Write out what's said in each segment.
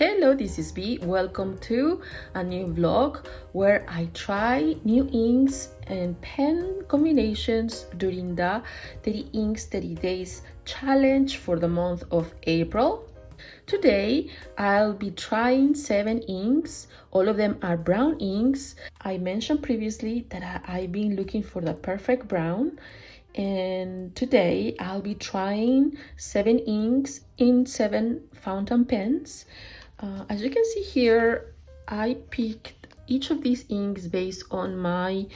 Hello, this is B. Welcome to a new vlog where I try new inks and pen combinations during the 30 inks 30 days challenge for the month of April. Today I'll be trying 7 inks. All of them are brown inks. I mentioned previously that I've been looking for the perfect brown, and today I'll be trying 7 inks in 7 fountain pens. As you can see here, I picked each of these inks based on my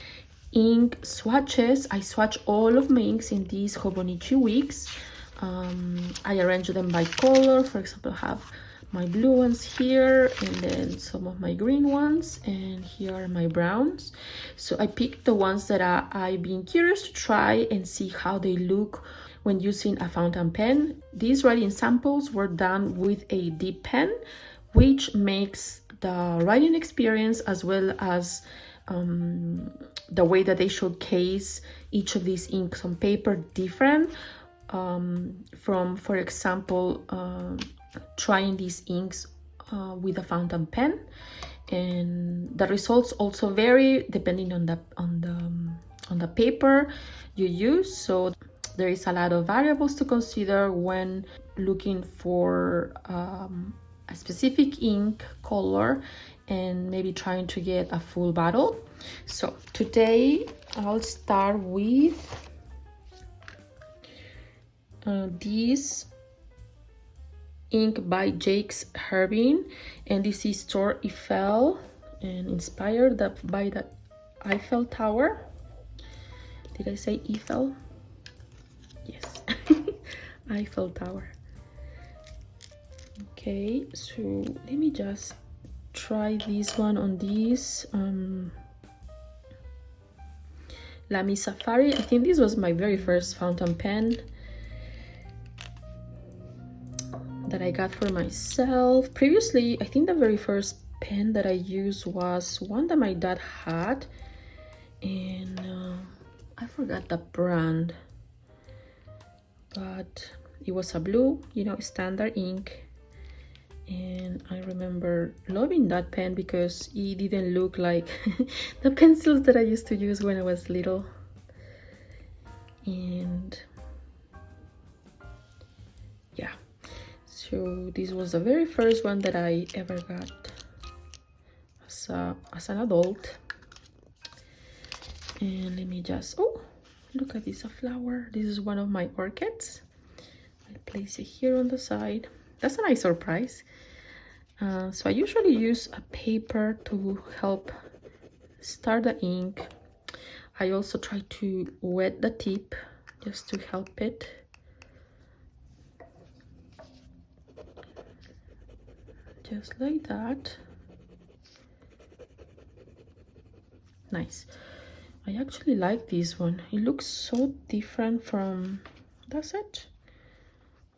ink swatches. I swatch all of my inks in these Hobonichi weeks. I arrange them by color. For example, I have my blue ones here, and then some of my green ones, and here are my browns. So I picked the ones that I've been curious to try and see how they look when using a fountain pen. These writing samples were done with a dip pen, which makes the writing experience as well as the way that they showcase each of these inks on paper different from, for example, trying these inks with a fountain pen. And the results also vary depending on the paper you use. So there is a lot of variables to consider when looking for a specific ink color and maybe trying to get a full bottle. So today I'll start with this ink by Jakes Herbin, and this is Tour Eiffel and inspired by the Eiffel Tower. Did I say Eiffel? Yes. Eiffel Tower. Okay, so let me just try this one on this Lamy Safari. I think this was my very first fountain pen that I got for myself. Previously, I think the very first pen that I used was one that my dad had, and I forgot the brand, but it was a blue, standard ink. And I remember loving that pen because it didn't look like the pencils that I used to use when I was little. And yeah, so this was the very first one that I ever got as an adult. And let me just, oh, look at this, a flower. This is one of my orchids. I'll place it here on the side. That's a nice surprise. So I usually use a paper to help start the ink. I also try to wet the tip just to help it. Just like that. Nice. I actually like this one. It looks so different from, that's it.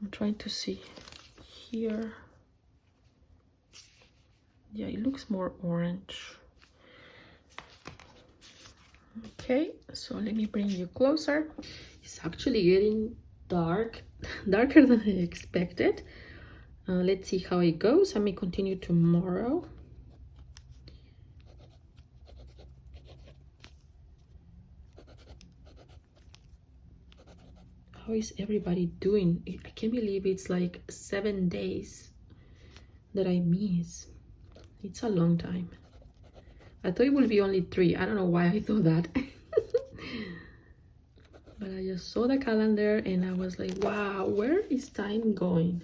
I'm trying to see here. Yeah, it looks more orange. Okay, so let me bring you closer. It's actually getting dark, darker than I expected. Let's see how it goes. I may continue tomorrow. How is everybody doing? I can't believe it's like 7 days that I miss. It's a long time. I thought it would be only 3. I don't know why I thought that. But I just saw the calendar and I was like, wow, where is time going?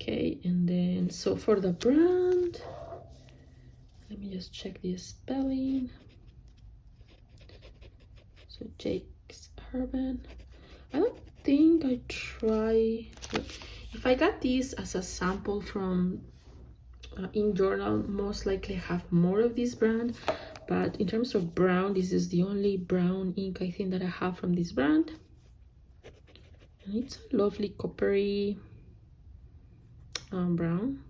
Okay, and then, so for the brand, let me just check the spelling. So Jakes Herbin. I don't think I try. If I got this as a sample from ink journal, most likely have more of this brand, but in terms of brown, this is the only brown ink I think that I have from this brand, and it's a lovely coppery brown.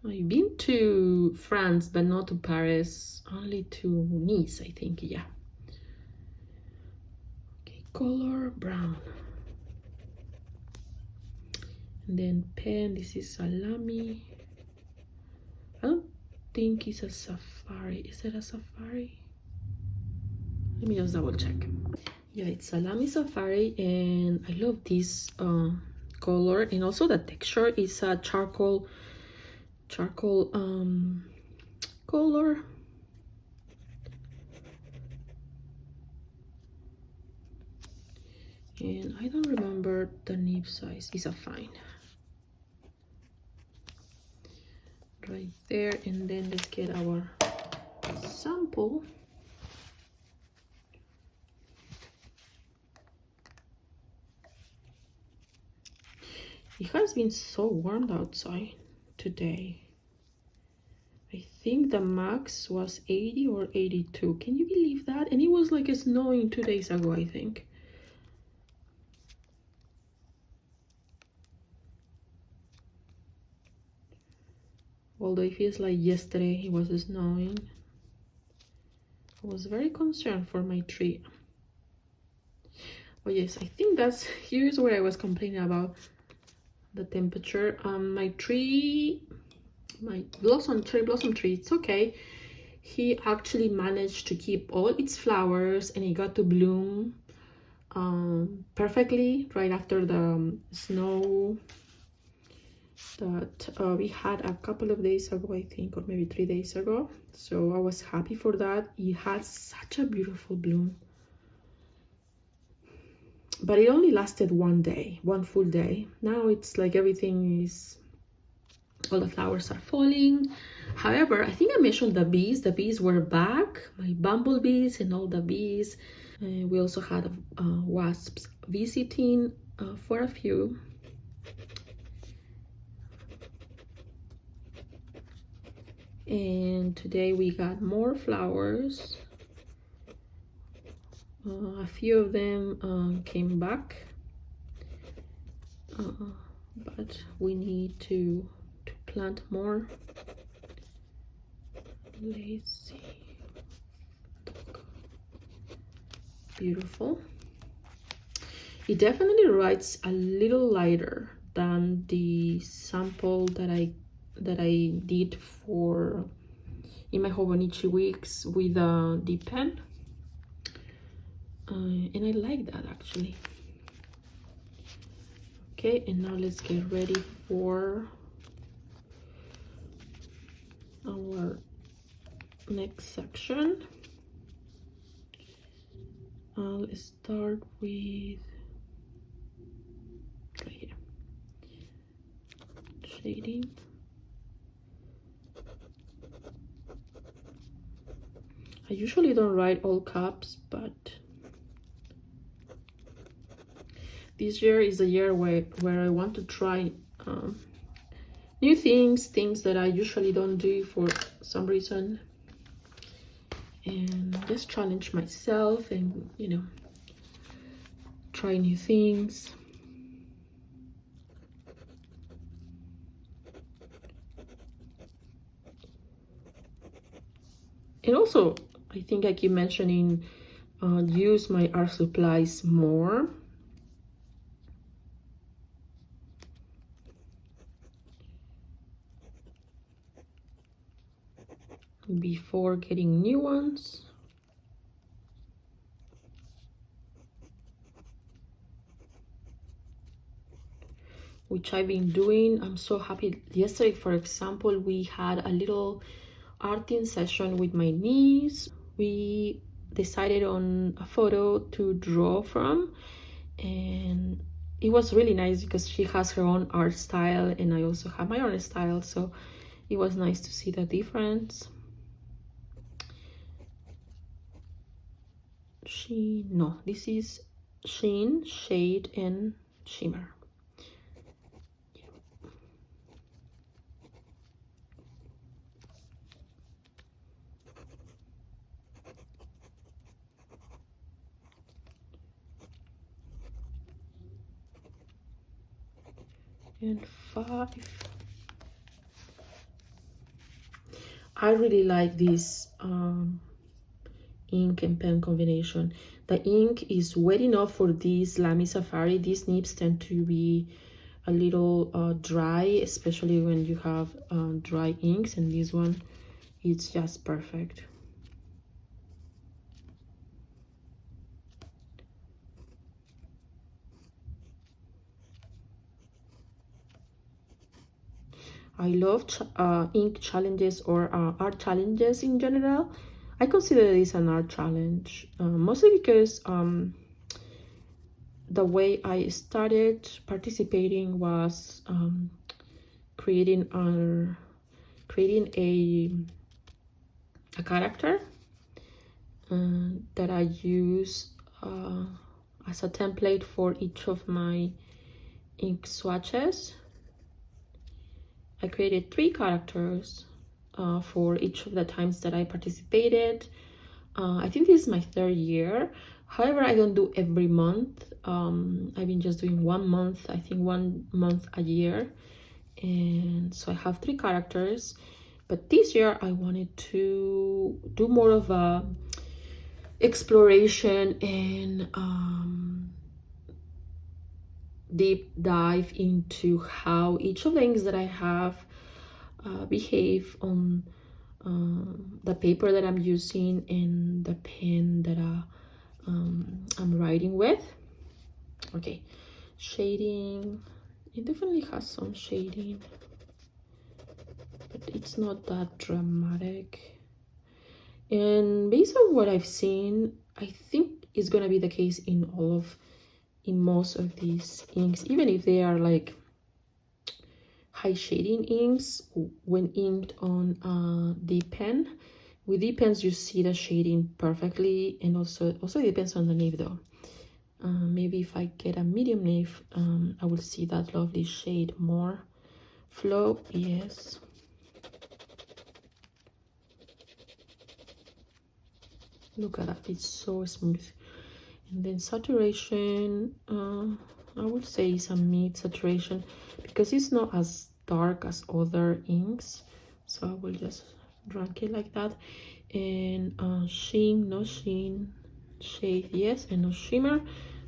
I've been to France, but not to Paris, only to Nice, I think. Yeah. Okay, color brown. And then pen, this is salami. I don't think it's a safari. Is it a safari? Let me just double check. Yeah, it's salami safari, and I love this color, and also the texture is a charcoal color. And I don't remember the nib size. It's a fine right there. And then let's get our sample. It has been so warm outside today. I think the max was 80 or 82. Can you believe that? And it was like snowing 2 days ago, I think. Although it feels like yesterday it was snowing. I was very concerned for my tree. Oh yes, I think here's where I was complaining about the temperature. My cherry blossom tree, it's okay. He actually managed to keep all its flowers, and it got to bloom perfectly right after the snow that we had a couple of days ago, I think, or maybe 3 days ago. So I was happy for that. It had such a beautiful bloom, but it only lasted one full day. Now it's like everything is, all the flowers are falling. However, I think I mentioned the bees were back, my bumblebees and all the bees. We also had wasps visiting for a few. And today we got more flowers. A few of them came back, but we need to plant more. Let's see. Beautiful. It definitely writes a little lighter than the sample that I did for in my Hobonichi weeks with the pen, and I like that actually. Okay, and now let's get ready for our next section. I'll start with right here, shading. I usually don't write all caps, but this year is a year where I want to try new things that I usually don't do for some reason, and just challenge myself and, you know, try new things. And also, I think I keep mentioning use my art supplies more. Before getting new ones. Which I've been doing. I'm so happy. Yesterday, for example, we had a little arting session with my niece. We decided on a photo to draw from, and it was really nice because she has her own art style and I also have my own style, so it was nice to see the difference. This is Sheen, Shade, and Shimmer. And 5. I really like this ink and pen combination. The ink is wet enough for this Lamy Safari. These nibs tend to be a little dry, especially when you have dry inks, and this one, it's just perfect. I love ink challenges or art challenges in general. I consider this an art challenge, mostly because the way I started participating was creating a character that I use as a template for each of my ink swatches. I created 3 characters for each of the times that I participated. I think this is my 3rd year. However, I don't do every month. I've been just doing 1 month, I think 1 month a year. And so I have 3 characters. But this year I wanted to do more of a exploration and deep dive into how each of the inks that I have behave on the paper that I'm using and the pen that I'm writing with. Okay, shading, it definitely has some shading, but it's not that dramatic. And based on what I've seen, I think it's gonna be the case in most of these inks, even if they are like high shading inks. When inked on the pen, with the pens you see the shading perfectly, and also it depends on the nib though. Maybe if I get a medium nib, I will see that lovely shade more. Flow, yes. Look at that, it's so smooth. And then saturation, I would say it's a mid saturation because it's not as dark as other inks, so I will just drag it like that. And sheen, no sheen, shade yes, and no shimmer.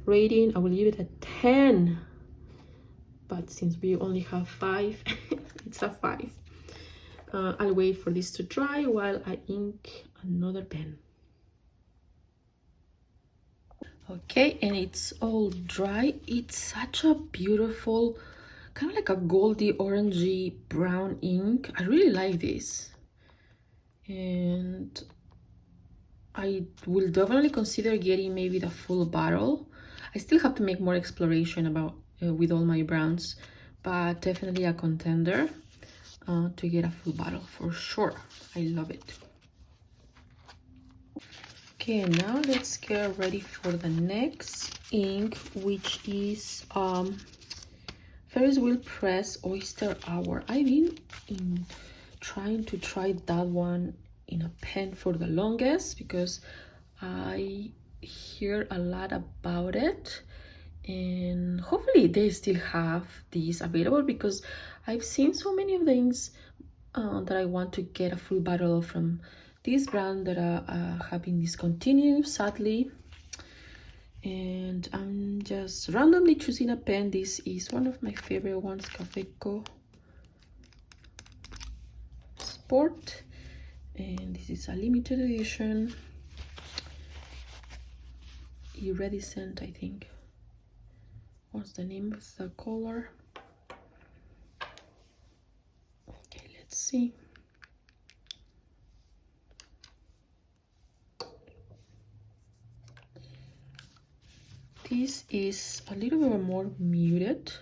Rating, I will give it a 10, but since we only have 5, it's a 5. I'll wait for this to dry while I ink another pen. Okay, and it's all dry. It's such a beautiful, kind of like a goldy orangey brown ink. I really like this, and I will definitely consider getting maybe the full bottle. I still have to make more exploration about with all my browns, but definitely a contender to get a full bottle for sure. I love it. Okay, now let's get ready for the next ink, which is Ferris Wheel Press Oyster Hour. I've been trying to try that one in a pen for the longest because I hear a lot about it, and hopefully they still have these available because I've seen so many of the inks that I want to get a full bottle from this brand that have been discontinued, sadly. And I'm just randomly choosing a pen. This is one of my favorite ones, Cafeco Sport, and this is a limited edition, iridescent, I think. What's the name of the color? Okay, let's see. This is a little bit more muted,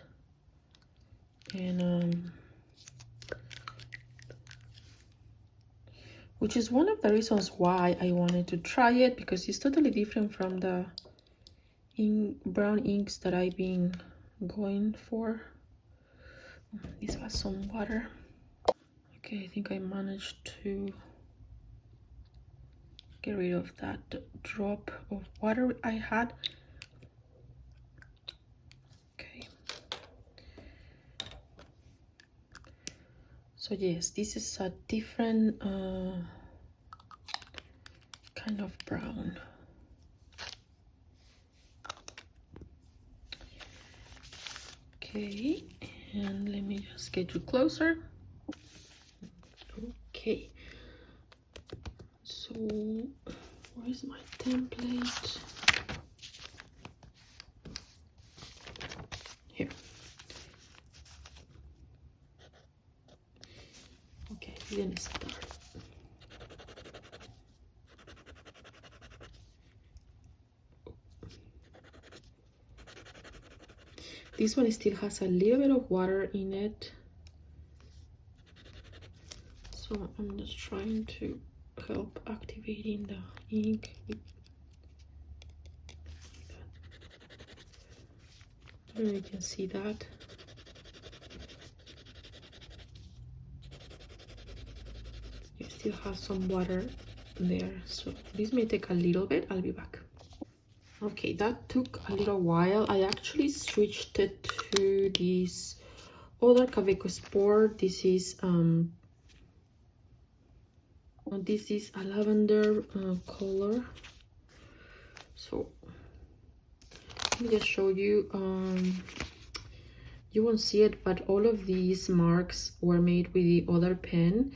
and which is one of the reasons why I wanted to try it, because it's totally different from the brown inks that I've been going for. This has some water. Okay, I think I managed to get rid of that drop of water I had. Okay. So yes, this is a different kind of brown. Okay, and let me just get you closer. Okay, so where's my template? Here. Okay, we're gonna start. This one still has a little bit of water in it, so I'm just trying to help activating the ink. I don't know if you can see that. You still have some water there, so this may take a little bit. I'll be back. Okay, that took a little while. I actually switched it to this other Kaweco Sport. This is a lavender color. So let me just show you. You won't see it, but all of these marks were made with the other pen,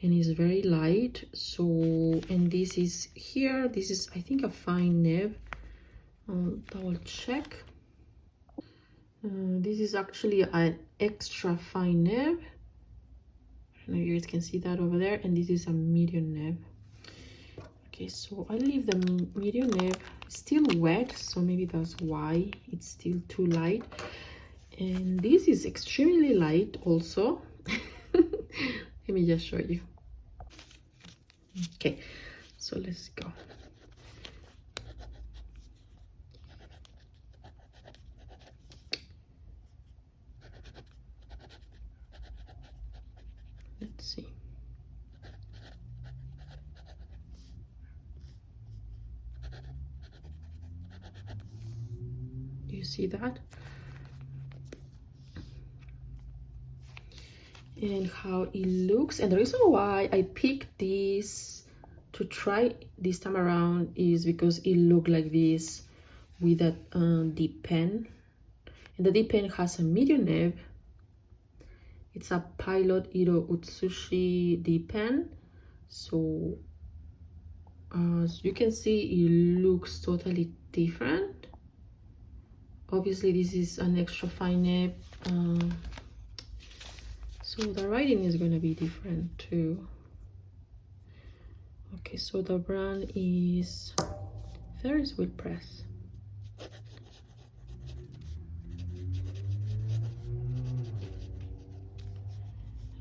and it's very light. So, and this is here. This is, I think, a fine nib. I'll double check. This is actually an extra fine nib. I don't know if you guys can see that over there, and this is a medium nib. Okay, so I leave the medium nib still wet, so maybe that's why it's still too light. And this is extremely light also. Let me just show you. Okay, so let's go. Let's see. Do you see that? And how it looks. And the reason why I picked this to try this time around is because it looked like this with a deep pen. And the deep pen has a medium nib. It's a Pilot Iro Utsushi deep pen. So as you can see, it looks totally different. Obviously this is an extra fine nib, so the writing is going to be different too. Okay, so the brand is Ferris Wheel Press.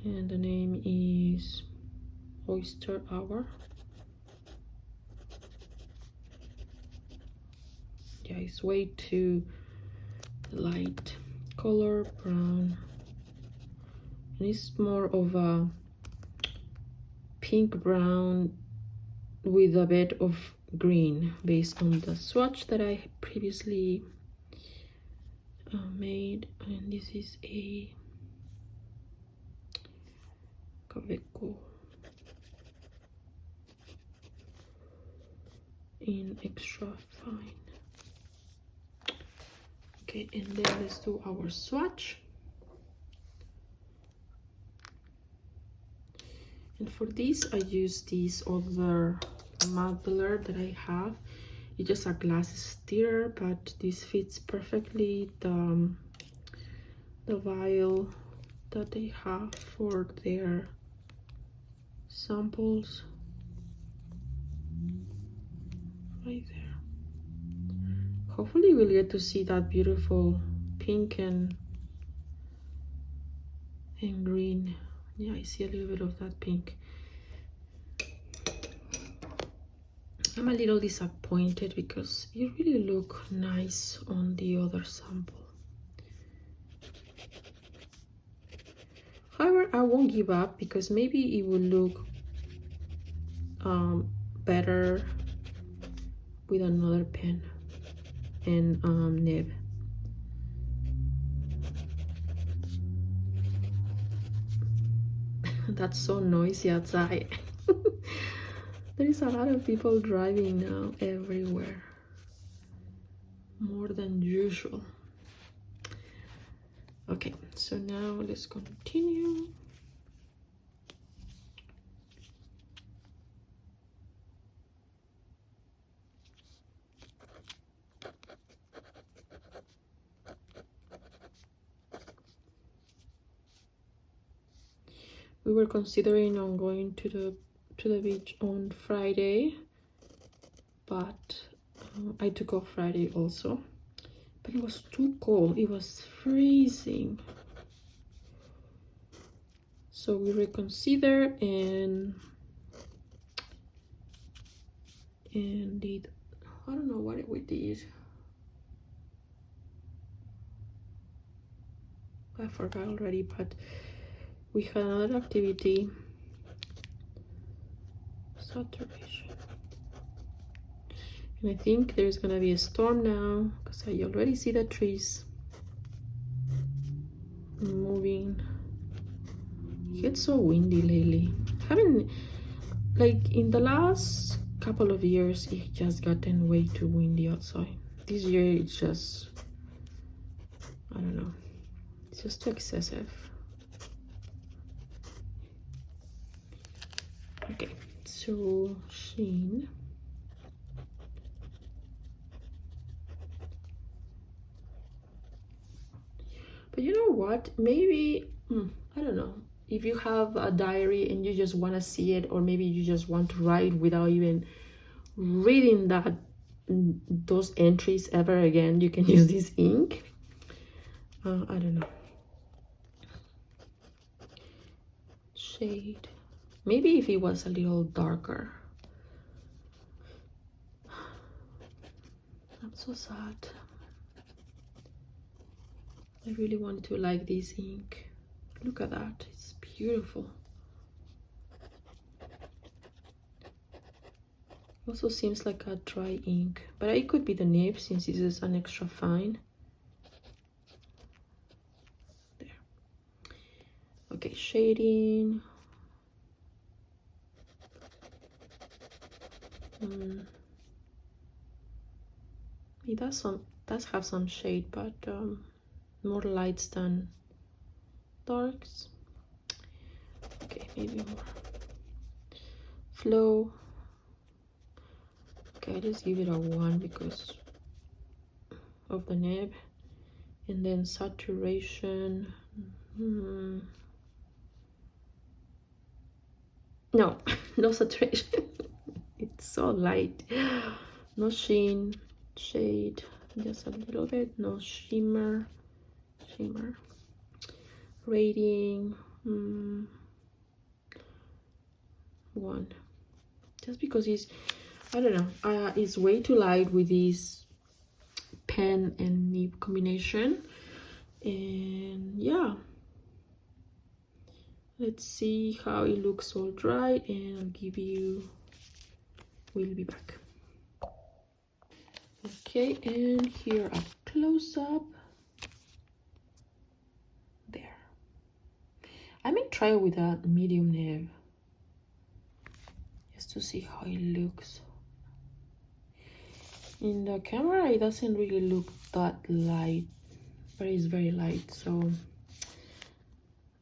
And the name is Oyster Hour. Yeah, it's way too light color, brown. And it's more of a pink brown with a bit of green based on the swatch that I previously made. And this is a Kaweco in extra fine. Okay, and then let's do our swatch. And for this, I use this other matte blur that I have. It's just a glass stirrer, but this fits perfectly the vial that they have for their samples. Right there. Hopefully we'll get to see that beautiful pink and green. Yeah, I see a little bit of that pink. I'm a little disappointed because it really look nice on the other sample. However, I won't give up because maybe it will look better with another pen and nib. That's so noisy outside. There is a lot of people driving now everywhere, more than usual. Okay, so now let's continue. We were considering on going to the beach on Friday, but I took off Friday also. But it was too cold. It was freezing. So we reconsider and did, I don't know what we did. I forgot already, but we had another activity. Saturation. And I think there's gonna be a storm now because I already see the trees moving. It gets so windy lately. Haven't, like, in the last couple of years it just gotten way too windy outside. This year it's just, I don't know, it's just too excessive. Okay, so sheen. But you know what, maybe I don't know, if you have a diary and you just want to see it, or maybe you just want to write without even reading those entries ever again, you can use this ink. I don't know. Shade. Maybe if it was a little darker. I'm so sad. I really want to like this ink. Look at that, it's beautiful. Also seems like a dry ink, but it could be the nib since this is an extra fine. There. Okay, shading. It does have some shade, but more lights than darks. Okay, maybe more. Flow. Okay, I just give it a 1 because of the nib. And then saturation. No, no saturation. It's so light. No sheen, shade, just a little bit. No shimmer. Rating 1, just because it's, I don't know, it's way too light with this pen and nib combination. And yeah, let's see how it looks all dry, and I'll give you, we'll be back. Okay, and here a close-up. There. I may try with a medium nib just to see how it looks. In the camera it doesn't really look that light, but it's very light, so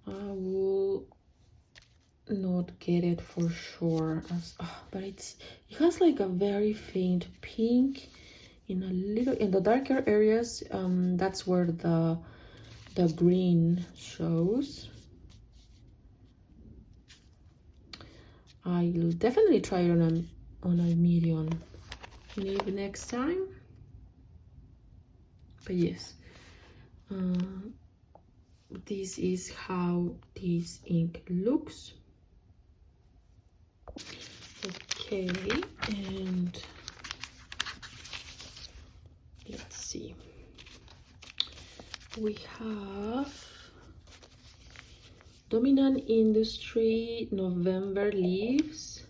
I will not get it for sure. But it has like a very faint pink in a little, in the darker areas. That's where the green shows. I'll definitely try it on a medium maybe next time. But yes, this is how this ink looks. Okay, and let's see, we have Dominant Industry November Leaves,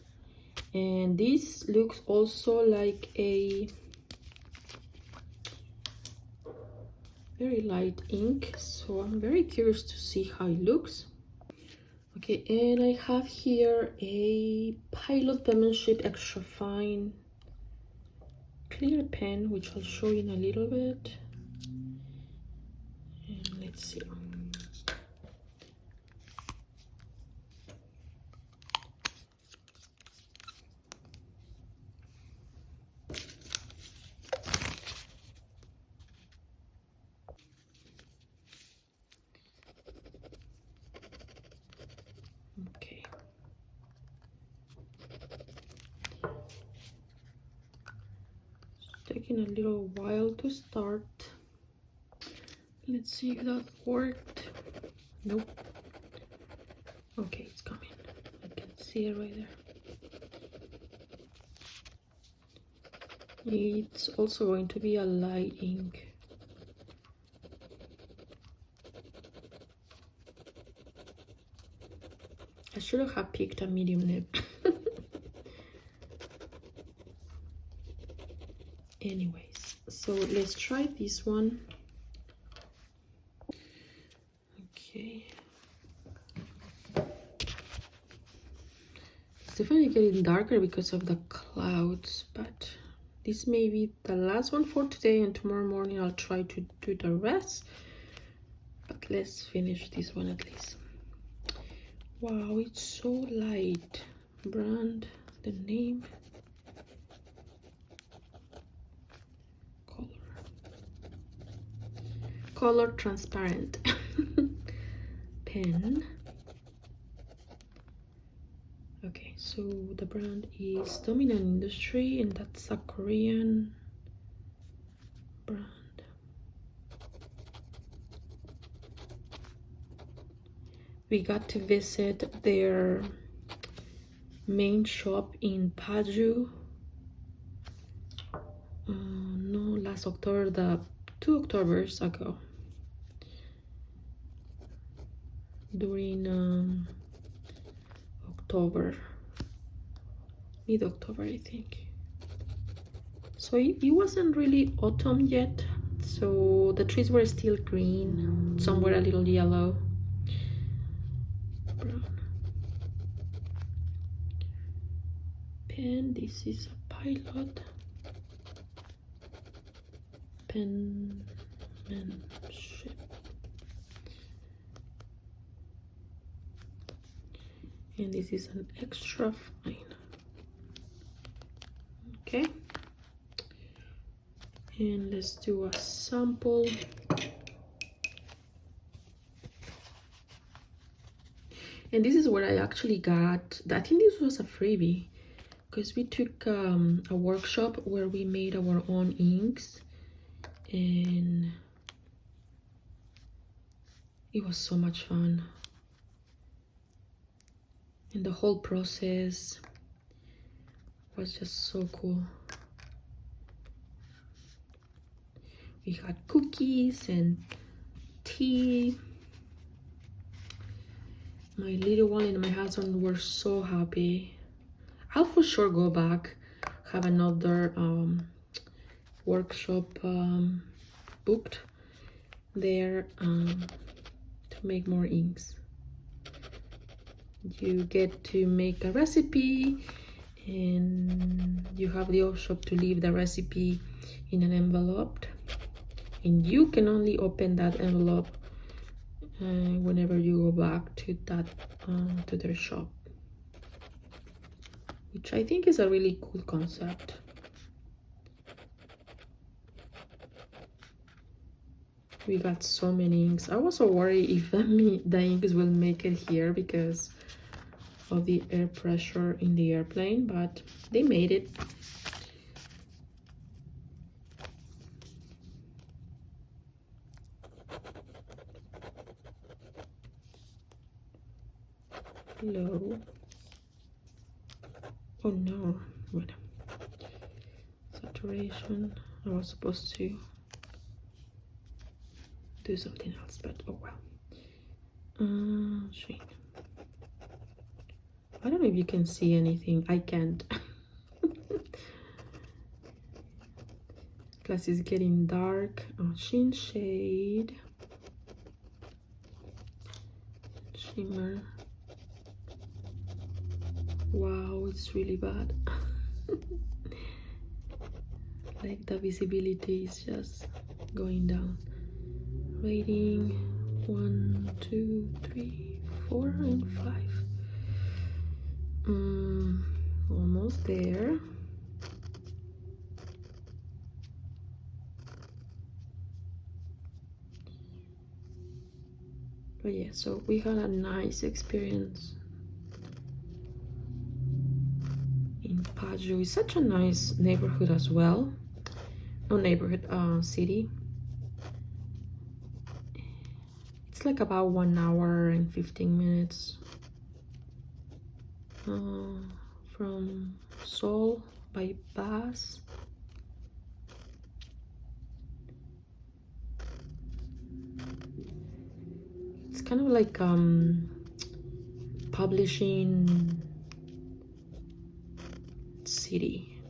and this looks also like a very light ink, so I'm very curious to see how it looks. Okay, and I have here a Pilot Penmanship Extra Fine clear pen, which I'll show you in a little bit. And let's see. Okay. It's taking a little while to start. Let's see if that worked. Nope. Okay, it's coming. I can see it right there. It's also going to be a light ink. I should have picked a medium nib. Anyways, so let's try this one. Okay. It's definitely getting darker because of the clouds, but this may be the last one for today, and tomorrow morning I'll try to do the rest. But let's finish this one at least. Wow, it's so light. Brand, the name, color transparent. Pen. Okay, so the brand is Dominant Industry, and that's a Korean brand. We got to visit their main shop in Paju. No, last October, the 2 Octobers ago. During October, mid-October, I think. So it wasn't really autumn yet, so the trees were still green, some were a little yellow. Brown. Pen, this is a Pilot penmanship. And this is an extra fine. Okay, and let's do a sample. And this is what I actually got. I think this was a freebie because we took a workshop where we made our own inks, and it was so much fun. And the whole process was just so cool. We had cookies and tea. My little one and my husband were so happy. I'll for sure go back, have another workshop booked there to make more inks. You get to make a recipe, and you have the option to leave the recipe in an envelope, and you can only open that envelope whenever you go back to that to their shop, which I think is a really cool concept. We got so many inks. I was so worried if the inks will make it here because of the air pressure in the airplane, but they made it. Low. Oh no, wait. Saturation. I was supposed to do something else, but oh well. Shrink. I don't know if you can see anything. I can't. Glass is getting dark. Oh, Sheen Shade. Shimmer. Wow, it's really bad. Like the visibility is just going down. Rating 1, 2, 3, 4, and 5. Almost there. But yeah, so we had a nice experience in Pajo. It's such a nice neighborhood as well. No neighborhood, city. It's like about 1 hour and 15 minutes from Seoul by bus. It's kind of like publishing city.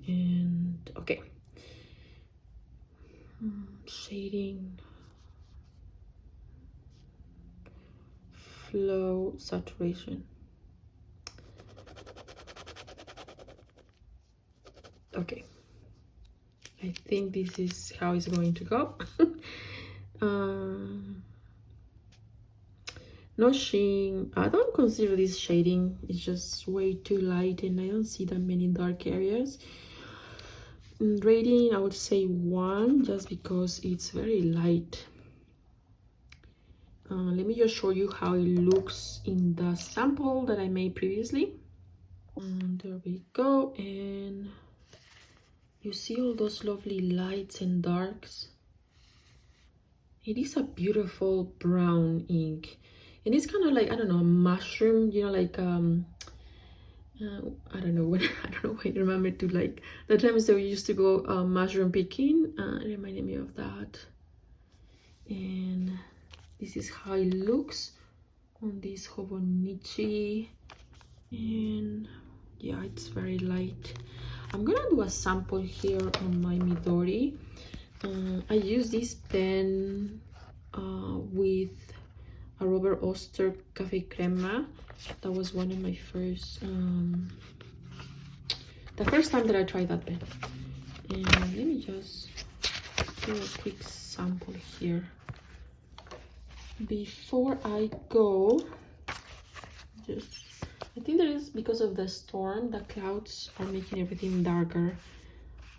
And okay, shading, flow, saturation. Okay, I think this is how it's going to go. No sheen. I don't consider this shading. It's just way too light and I don't see that many dark areas. Rating, I would say 1, just because it's very light. Let me just show you how it looks in the sample that I made previously. There we go, and you see all those lovely lights and darks. It is a beautiful brown ink, and it's kind of like, I don't know, mushroom, you know, like I don't know when I remember to, like, the times that we used to go mushroom picking. It reminded me of that. And this is how it looks on this Hobonichi. And yeah, it's very light. I'm gonna do a sample here on my Midori. I use this pen with a Robert Oster Cafe Crema. That was one of my first, the first time that I tried that pen. And let me just do a quick sample here. Before I go, I think that is because of the storm, the clouds are making everything darker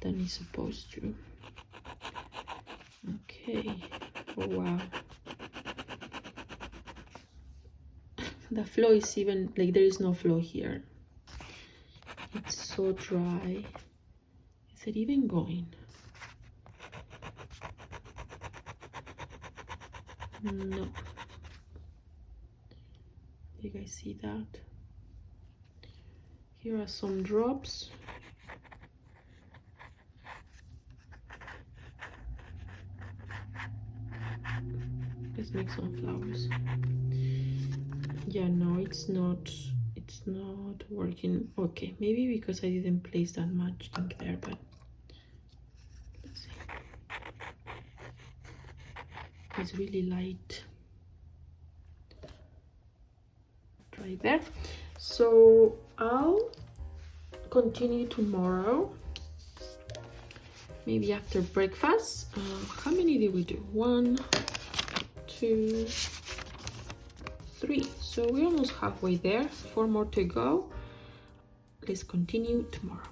than it's supposed to. Okay, oh wow. The flow is even, like, there is no flow here. It's so dry. Is it even going? No. You guys see that? Here are some drops. Let's make some flowers. Yeah, no, it's not working. Okay, maybe because I didn't place that much ink there, but let's see. It's really light right there. So I'll continue tomorrow, maybe after breakfast. How many did we do? 1, 2, 3. So we're almost halfway there. 4 more to go. Let's continue tomorrow.